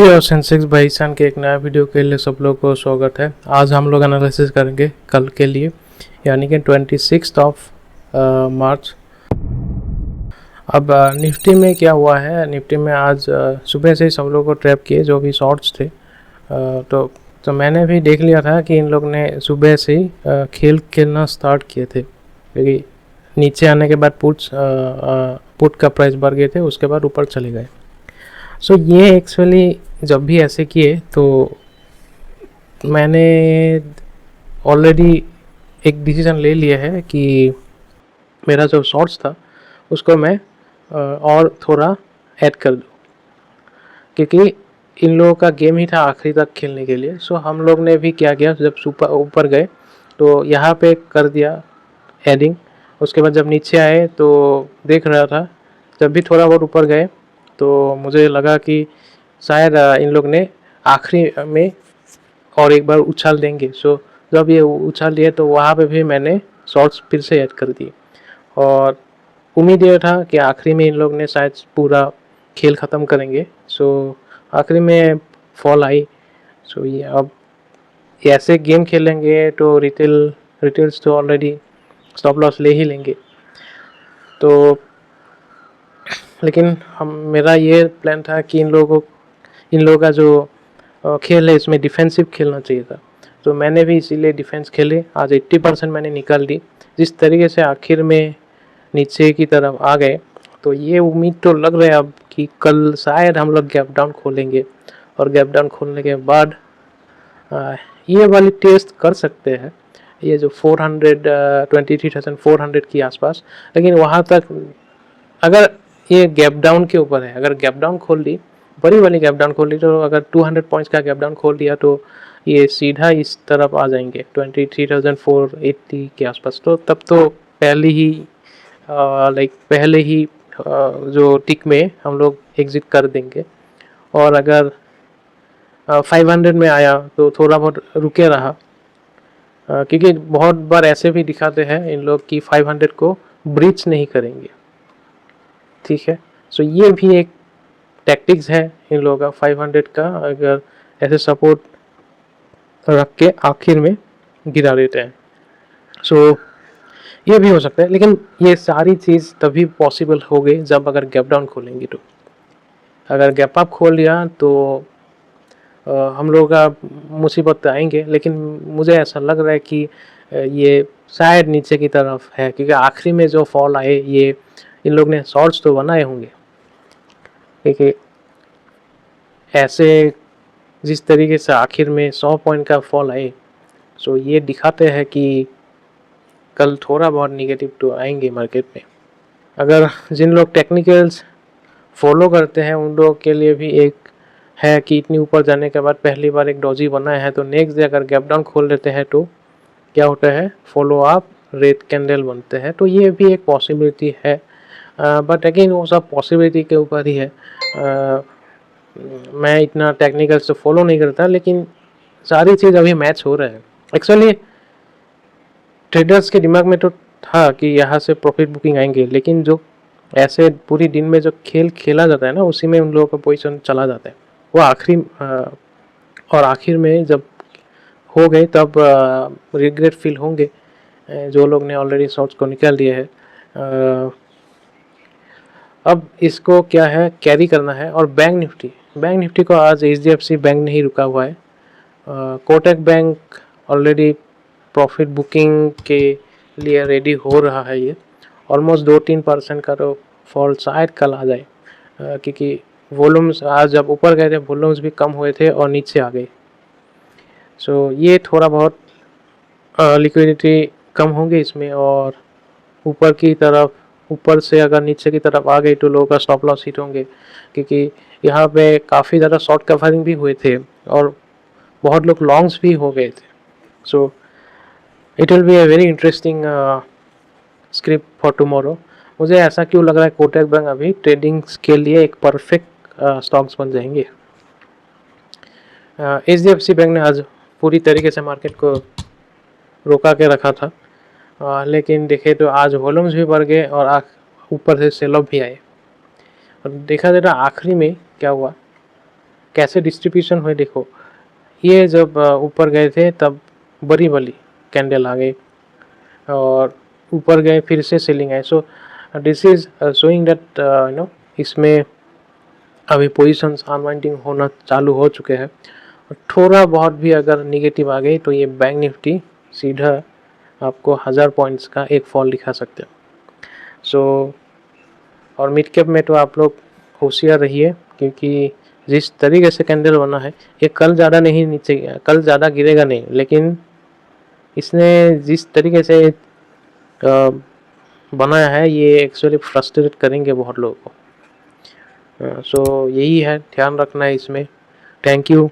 Nifty और Sensex भाई ईशान के एक नया वीडियो के लिए सब लोग को स्वागत है। आज हम लोग एनालिसिस करेंगे कल के लिए, यानी कि 26 ऑफ मार्च। अब निफ्टी में क्या हुआ है, निफ्टी में आज सुबह से ही सब लोग को ट्रैप किए जो भी शॉर्ट्स थे। तो मैंने भी देख लिया था कि इन लोग ने सुबह से ही खेल खेलना स्टार्ट किए थे, क्योंकि नीचे आने के बाद पुट का प्राइस बढ़ गए थे, उसके बाद ऊपर चले गए। सो ये एक्चुअली जब भी ऐसे किए तो मैंने ऑलरेडी एक डिसीजन ले लिया है कि मेरा जो शॉर्ट्स था उसको मैं और थोड़ा ऐड कर दूँ, क्योंकि इन लोगों का गेम ही था आखिरी तक खेलने के लिए। सो हम लोग ने भी क्या किया, जब ऊपर गए तो यहाँ पे कर दिया एडिंग। उसके बाद जब नीचे आए तो देख रहा था, जब भी थोड़ा बहुत ऊपर गए तो मुझे लगा कि शायद इन लोग ने आखिरी में और एक बार उछाल देंगे। सो जब ये उछाल दिए तो वहाँ पे भी मैंने शॉर्ट्स फिर से ऐड कर दिए, और उम्मीद ये था कि आखिरी में इन लोग ने शायद पूरा खेल ख़त्म करेंगे। सो आखिरी में फॉल आई। सो ये अब ऐसे गेम खेलेंगे तो रिटेल्स तो ऑलरेडी स्टॉप लॉस ले ही लेंगे। तो लेकिन मेरा ये प्लान था कि इन लोगों का जो खेल है इसमें डिफेंसिव खेलना चाहिए था। तो मैंने भी इसीलिए डिफेंस खेले। आज 80% मैंने निकाल दी। जिस तरीके से आखिर में नीचे की तरफ आ गए, तो ये उम्मीद तो लग रहा है अब कि कल शायद हम लोग गैप डाउन खोलेंगे, और गैप डाउन खोलने के बाद ये वाली टेस्ट कर सकते हैं, ये जो 23,400 की आसपास। लेकिन वहाँ तक अगर ये गैप डाउन के ऊपर है, अगर गैप डाउन खोल ली, बड़ी वाली गैप डाउन खोल ली, तो अगर 200 पॉइंट्स का गैप डाउन खोल दिया तो ये सीधा इस तरफ आ जाएंगे 23,480 के आसपास। तो तब तो पहले ही जो टिक में हम लोग एग्जिट कर देंगे। और अगर 500 में आया तो थोड़ा बहुत रुके रहा, क्योंकि बहुत बार ऐसे भी दिखाते हैं इन लोग कि 500 को ब्रीच नहीं करेंगे। ठीक है, सो ये भी एक टैक्टिक्स है इन लोगों का, 500 का अगर ऐसे सपोर्ट रख के आखिर में गिरा देते हैं। सो ये भी हो सकता है, लेकिन ये सारी चीज़ तभी पॉसिबल हो गई जब अगर गैप डाउन खोलेंगे। तो अगर गैप अप खोल लिया तो हम लोगों का मुसीबत आएंगे। लेकिन मुझे ऐसा लग रहा है कि ये शायद नीचे की तरफ है, क्योंकि आखिरी में जो फॉल आए ये इन लोग ने शॉर्ट्स तो बनाए होंगे, क्योंकि ऐसे जिस तरीके से आखिर में 100 पॉइंट का फॉल आए, सो ये दिखाते हैं कि कल थोड़ा बहुत निगेटिव तो आएंगे मार्केट में। अगर जिन लोग टेक्निकल्स फॉलो करते हैं उन लोगों के लिए भी एक है कि इतनी ऊपर जाने के बाद पहली बार एक डॉजी बना है, तो नेक्स्ट डे अगर गैप डाउन खोल लेते हैं तो क्या होता है, फॉलो अप रेड कैंडल बनते हैं। तो ये भी एक पॉसिबिलिटी है, बट अगेन वो सब पॉसिबिलिटी के ऊपर ही है। मैं इतना टेक्निकल से फॉलो नहीं करता, लेकिन सारी चीज़ अभी मैच हो रहा है। एक्चुअली ट्रेडर्स के दिमाग में तो था कि यहाँ से प्रॉफिट बुकिंग आएंगे, लेकिन जो ऐसे पूरी दिन में जो खेल खेला जाता है ना, उसी में उन लोगों का पोजीशन चला जाता है। वो आखिर में जब हो गए तब रिग्रेट फील होंगे जो लोग ने ऑलरेडी शॉर्ट्स को निकाल दिए है। अब इसको क्या है, कैरी करना है। और बैंक निफ्टी को आज HDFC बैंक नहीं रुका हुआ है। Kotak bank already profit booking के लिए रेडी हो रहा है। ये ऑलमोस्ट 2-3% का तो फॉल शायद कल आ जाए, क्योंकि वॉल्यूम्स आज जब ऊपर गए थे वॉल्यूम्स भी कम हुए थे और नीचे आ गए। सो ये थोड़ा बहुत लिक्विडिटी कम होंगे इसमें, और ऊपर से अगर नीचे की तरफ आ गई तो लोगों का स्टॉप लॉस हिट होंगे, क्योंकि यहाँ पे काफ़ी ज़्यादा शॉर्ट कवरिंग भी हुए थे और बहुत लोग लॉन्ग्स भी हो गए थे। So it will be a very interesting script for tomorrow. मुझे ऐसा क्यों लग रहा है, कोटक बैंक अभी ट्रेडिंग्स के लिए एक परफेक्ट स्टॉक्स बन जाएंगे। HDFC बैंक ने आज पूरी तरीके से मार्केट को रोका के रखा था, लेकिन देखे तो आज वॉल्यूम्स भी बढ़ गए और ऊपर से सेल ऑफ भी आए। और देखा जाए तो आखिरी में क्या हुआ कैसे डिस्ट्रीब्यूशन हुए देखो, ये जब ऊपर गए थे तब बड़ी वाली कैंडल आ गई और ऊपर गए फिर से सेलिंग है। So this is showing that इसमें अभी पोजीशंस अनवाइंडिंग होना चालू हो चुके हैं। थोड़ा बहुत भी अगर निगेटिव आ गई तो ये बैंक निफ्टी सीधा आपको 1000 पॉइंट्स का एक फॉल दिखा सकते हैं। सो और मिड कैप में तो आप लोग होशियार रहिए, क्योंकि जिस तरीके से कैंडल बना है ये कल ज़्यादा नहीं नीचे गया, कल ज़्यादा गिरेगा नहीं, लेकिन इसने जिस तरीके से बनाया है ये एक्चुअली फ्रस्ट्रेट करेंगे बहुत लोगों को। सो यही है, ध्यान रखना है इसमें। Thank you.